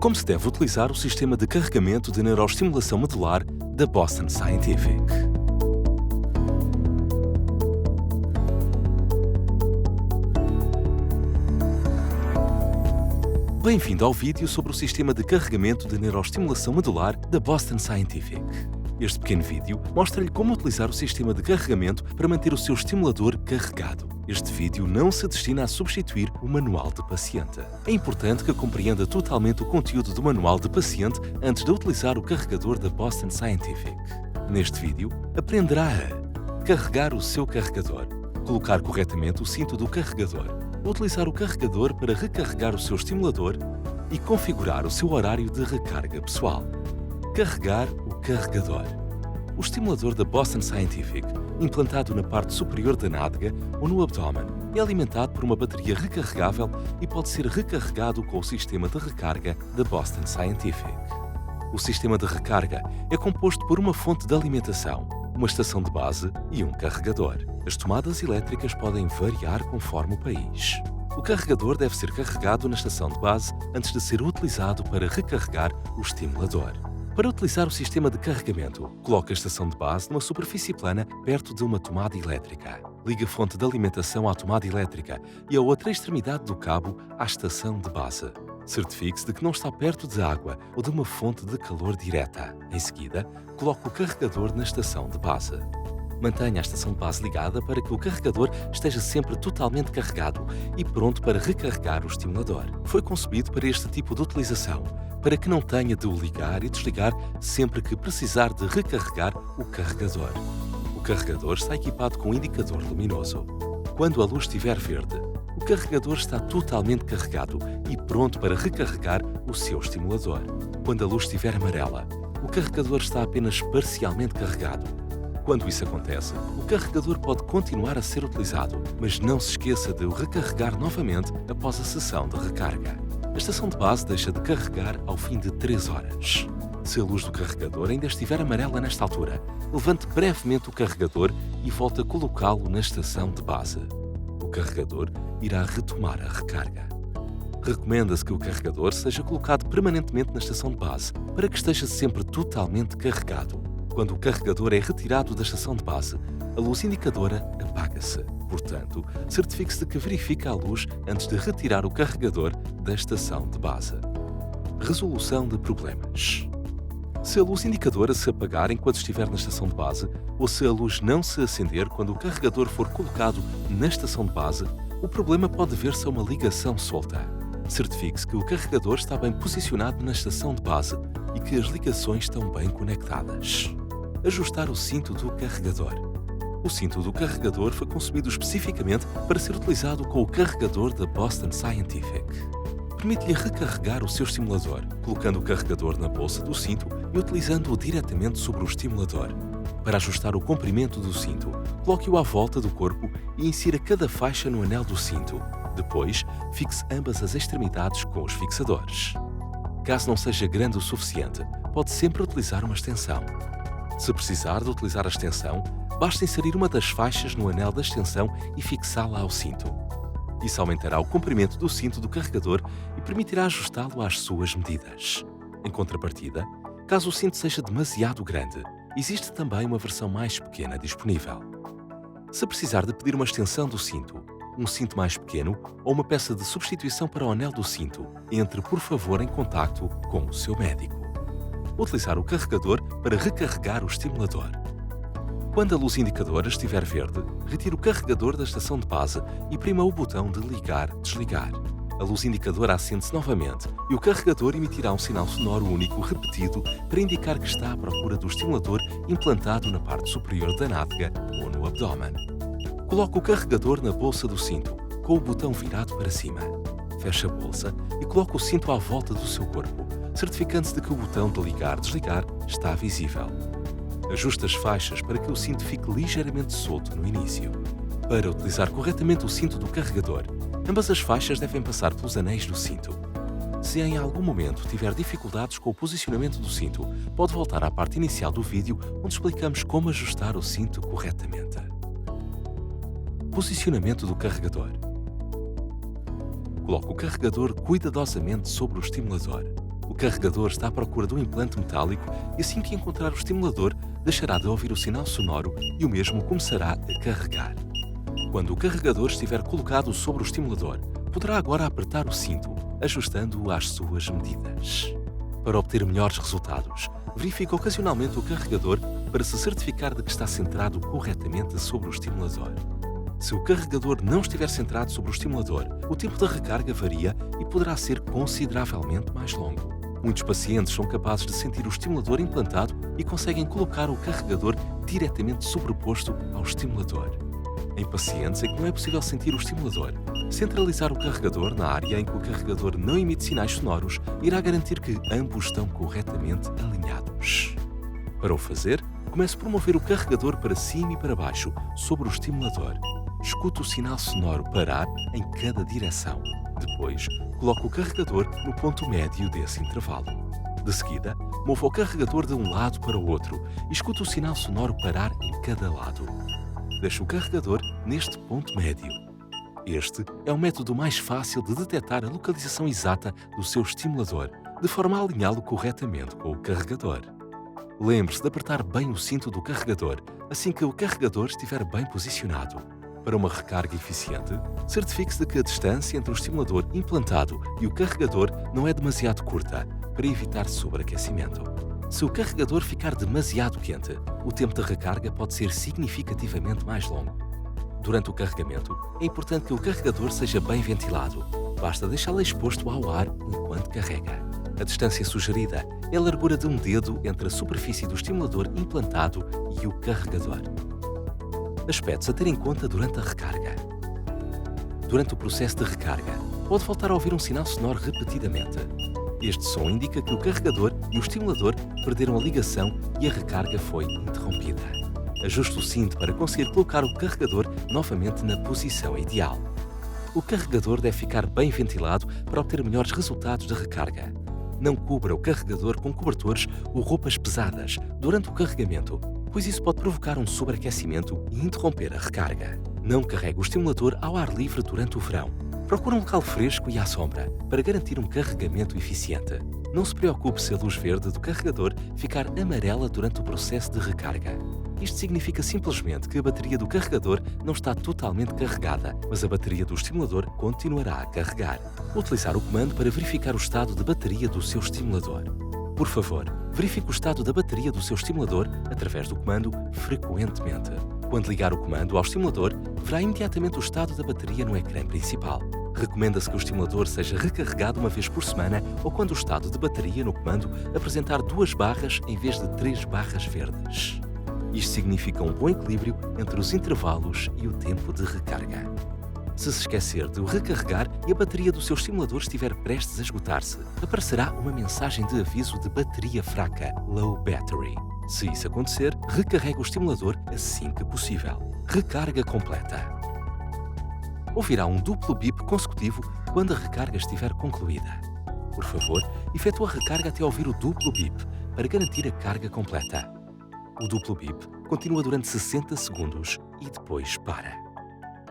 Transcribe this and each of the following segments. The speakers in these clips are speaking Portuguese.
Como se deve utilizar o sistema de carregamento de neuroestimulação medular da Boston Scientific. Bem-vindo ao vídeo sobre o sistema de carregamento de neuroestimulação medular da Boston Scientific. Este pequeno vídeo mostra-lhe como utilizar o sistema de carregamento para manter o seu estimulador carregado. Este vídeo não se destina a substituir o manual de paciente. É importante que compreenda totalmente o conteúdo do manual de paciente antes de utilizar o carregador da Boston Scientific. Neste vídeo, aprenderá a carregar o seu carregador, colocar corretamente o cinto do carregador, utilizar o carregador para recarregar o seu estimulador e configurar o seu horário de recarga pessoal. Carregar o carregador. O estimulador da Boston Scientific, implantado na parte superior da nádega ou no abdômen, é alimentado por uma bateria recarregável e pode ser recarregado com o sistema de recarga da Boston Scientific. O sistema de recarga é composto por uma fonte de alimentação, uma estação de base e um carregador. As tomadas elétricas podem variar conforme o país. O carregador deve ser carregado na estação de base antes de ser utilizado para recarregar o estimulador. Para utilizar o sistema de carregamento, coloque a estação de base numa superfície plana perto de uma tomada elétrica. Ligue a fonte de alimentação à tomada elétrica e a outra extremidade do cabo à estação de base. Certifique-se de que não está perto de água ou de uma fonte de calor direta. Em seguida, coloque o carregador na estação de base. Mantenha a estação de base ligada para que o carregador esteja sempre totalmente carregado e pronto para recarregar o estimulador. Foi concebido para este tipo de utilização, para que não tenha de o ligar e desligar sempre que precisar de recarregar o carregador. O carregador está equipado com um indicador luminoso. Quando a luz estiver verde, o carregador está totalmente carregado e pronto para recarregar o seu estimulador. Quando a luz estiver amarela, o carregador está apenas parcialmente carregado. Quando isso acontece, o carregador pode continuar a ser utilizado, mas não se esqueça de o recarregar novamente após a sessão de recarga. A estação de base deixa de carregar ao fim de 3 horas. Se a luz do carregador ainda estiver amarela nesta altura, levante brevemente o carregador e volte a colocá-lo na estação de base. O carregador irá retomar a recarga. Recomenda-se que o carregador seja colocado permanentemente na estação de base para que esteja sempre totalmente carregado. Quando o carregador é retirado da estação de base, a luz indicadora apaga-se. Portanto, certifique-se de que verifica a luz antes de retirar o carregador da estação de base. Resolução de problemas. Se a luz indicadora se apagar enquanto estiver na estação de base, ou se a luz não se acender quando o carregador for colocado na estação de base, o problema pode dever-se a uma ligação solta. Certifique-se que o carregador está bem posicionado na estação de base e que as ligações estão bem conectadas. Ajustar o cinto do carregador. O cinto do carregador foi concebido especificamente para ser utilizado com o carregador da Boston Scientific. Permite-lhe recarregar o seu estimulador, colocando o carregador na bolsa do cinto e utilizando-o diretamente sobre o estimulador. Para ajustar o comprimento do cinto, coloque-o à volta do corpo e insira cada faixa no anel do cinto. Depois, fixe ambas as extremidades com os fixadores. Caso não seja grande o suficiente, pode sempre utilizar uma extensão. Se precisar de utilizar a extensão, basta inserir uma das faixas no anel da extensão e fixá-la ao cinto. Isso aumentará o comprimento do cinto do carregador e permitirá ajustá-lo às suas medidas. Em contrapartida, caso o cinto seja demasiado grande, existe também uma versão mais pequena disponível. Se precisar de pedir uma extensão do cinto, um cinto mais pequeno ou uma peça de substituição para o anel do cinto, entre por favor em contacto com o seu médico. Utilizar o carregador para recarregar o estimulador. Quando a luz indicadora estiver verde, retire o carregador da estação de base e prima o botão de ligar/desligar. A luz indicadora acende-se novamente e o carregador emitirá um sinal sonoro único repetido para indicar que está à procura do estimulador implantado na parte superior da nádega ou no abdômen. Coloque o carregador na bolsa do cinto, com o botão virado para cima. Feche a bolsa e coloque o cinto à volta do seu corpo, certificando-se de que o botão de ligar/desligar está visível. Ajuste as faixas para que o cinto fique ligeiramente solto no início. Para utilizar corretamente o cinto do carregador, ambas as faixas devem passar pelos anéis do cinto. Se em algum momento tiver dificuldades com o posicionamento do cinto, pode voltar à parte inicial do vídeo onde explicamos como ajustar o cinto corretamente. Posicionamento do carregador. Coloque o carregador cuidadosamente sobre o estimulador. O carregador está à procura do implante metálico e assim que encontrar o estimulador, deixará de ouvir o sinal sonoro e o mesmo começará a carregar. Quando o carregador estiver colocado sobre o estimulador, poderá agora apertar o cinto, ajustando-o às suas medidas. Para obter melhores resultados, verifique ocasionalmente o carregador para se certificar de que está centrado corretamente sobre o estimulador. Se o carregador não estiver centrado sobre o estimulador, o tempo da recarga varia e poderá ser consideravelmente mais longo. Muitos pacientes são capazes de sentir o estimulador implantado e conseguem colocar o carregador diretamente sobreposto ao estimulador. Em pacientes em que não é possível sentir o estimulador, centralizar o carregador na área em que o carregador não emite sinais sonoros irá garantir que ambos estão corretamente alinhados. Para o fazer, comece por mover o carregador para cima e para baixo sobre o estimulador. Escute o sinal sonoro parar em cada direção. Depois, coloque o carregador no ponto médio desse intervalo. De seguida, mova o carregador de um lado para o outro e escute o sinal sonoro parar em cada lado. Deixe o carregador neste ponto médio. Este é o método mais fácil de detectar a localização exata do seu estimulador, de forma a alinhá-lo corretamente com o carregador. Lembre-se de apertar bem o cinto do carregador assim que o carregador estiver bem posicionado. Para uma recarga eficiente, certifique-se de que a distância entre o estimulador implantado e o carregador não é demasiado curta, para evitar sobreaquecimento. Se o carregador ficar demasiado quente, o tempo de recarga pode ser significativamente mais longo. Durante o carregamento, é importante que o carregador seja bem ventilado. Basta deixá-lo exposto ao ar enquanto carrega. A distância sugerida é a largura de um dedo entre a superfície do estimulador implantado e o carregador. Aspectos a ter em conta durante a recarga. Durante o processo de recarga, pode voltar a ouvir um sinal sonoro repetidamente. Este som indica que o carregador e o estimulador perderam a ligação e a recarga foi interrompida. Ajuste o cinto para conseguir colocar o carregador novamente na posição ideal. O carregador deve ficar bem ventilado para obter melhores resultados de recarga. Não cubra o carregador com cobertores ou roupas pesadas durante o carregamento, pois isso pode provocar um sobreaquecimento e interromper a recarga. Não carregue o estimulador ao ar livre durante o verão. Procure um local fresco e à sombra para garantir um carregamento eficiente. Não se preocupe se a luz verde do carregador ficar amarela durante o processo de recarga. Isto significa simplesmente que a bateria do carregador não está totalmente carregada, mas a bateria do estimulador continuará a carregar. Utilizar o comando para verificar o estado de bateria do seu estimulador. Por favor, verifique o estado da bateria do seu estimulador através do comando frequentemente. Quando ligar o comando ao estimulador, verá imediatamente o estado da bateria no ecrã principal. Recomenda-se que o estimulador seja recarregado uma vez por semana ou quando o estado de bateria no comando apresentar 2 barras em vez de 3 barras verdes. Isto significa um bom equilíbrio entre os intervalos e o tempo de recarga. Se se esquecer de o recarregar e a bateria do seu estimulador estiver prestes a esgotar-se, aparecerá uma mensagem de aviso de bateria fraca, Low Battery. Se isso acontecer, recarregue o estimulador assim que possível. Recarga completa. Ouvirá um duplo bip consecutivo quando a recarga estiver concluída. Por favor, efetue a recarga até ouvir o duplo bip para garantir a carga completa. O duplo bip continua durante 60 segundos e depois para.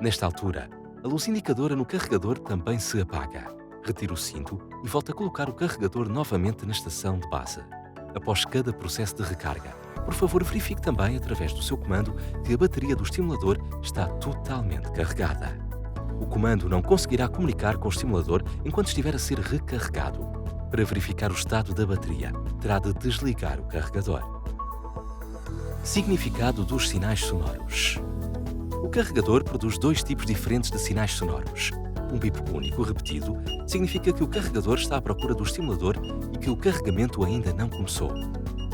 Nesta altura, a luz indicadora no carregador também se apaga. Retire o cinto e volte a colocar o carregador novamente na estação de base. Após cada processo de recarga, por favor verifique também através do seu comando que a bateria do estimulador está totalmente carregada. O comando não conseguirá comunicar com o estimulador enquanto estiver a ser recarregado. Para verificar o estado da bateria, terá de desligar o carregador. Significado dos sinais sonoros. O carregador produz 2 tipos diferentes de sinais sonoros. Um bip único repetido significa que o carregador está à procura do estimulador e que o carregamento ainda não começou.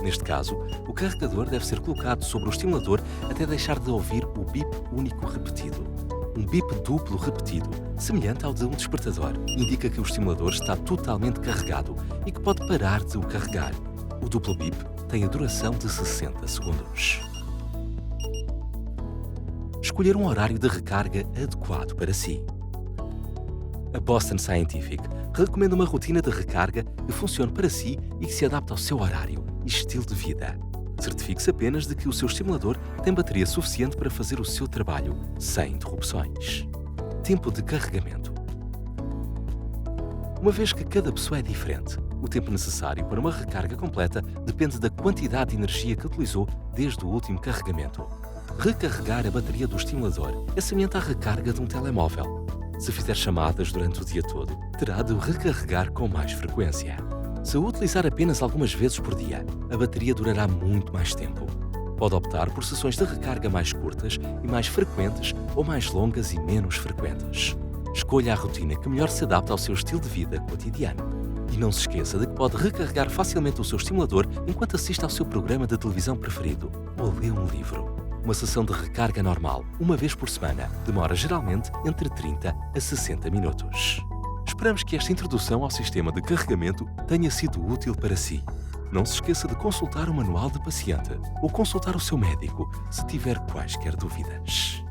Neste caso, o carregador deve ser colocado sobre o estimulador até deixar de ouvir o bip único repetido. Um bip duplo repetido, semelhante ao de um despertador, indica que o estimulador está totalmente carregado e que pode parar de o carregar. O duplo bip tem a duração de 60 segundos. Escolher um horário de recarga adequado para si. A Boston Scientific recomenda uma rotina de recarga que funcione para si e que se adapte ao seu horário e estilo de vida. Certifique-se apenas de que o seu estimulador tem bateria suficiente para fazer o seu trabalho sem interrupções. Tempo de carregamento. Uma vez que cada pessoa é diferente, O tempo necessário para uma recarga completa depende da quantidade de energia que utilizou desde o último carregamento. Recarregar a bateria do estimulador é semelhante à recarga de um telemóvel. Se fizer chamadas durante o dia todo, terá de o recarregar com mais frequência. Se o utilizar apenas algumas vezes por dia, a bateria durará muito mais tempo. Pode optar por sessões de recarga mais curtas e mais frequentes ou mais longas e menos frequentes. Escolha a rotina que melhor se adapta ao seu estilo de vida cotidiano. E não se esqueça de que pode recarregar facilmente o seu estimulador enquanto assiste ao seu programa de televisão preferido ou lê um livro. Uma sessão de recarga normal, uma vez por semana, demora geralmente entre 30 a 60 minutos. Esperamos que esta introdução ao sistema de carregamento tenha sido útil para si. Não se esqueça de consultar o manual de paciente ou consultar o seu médico se tiver quaisquer dúvidas.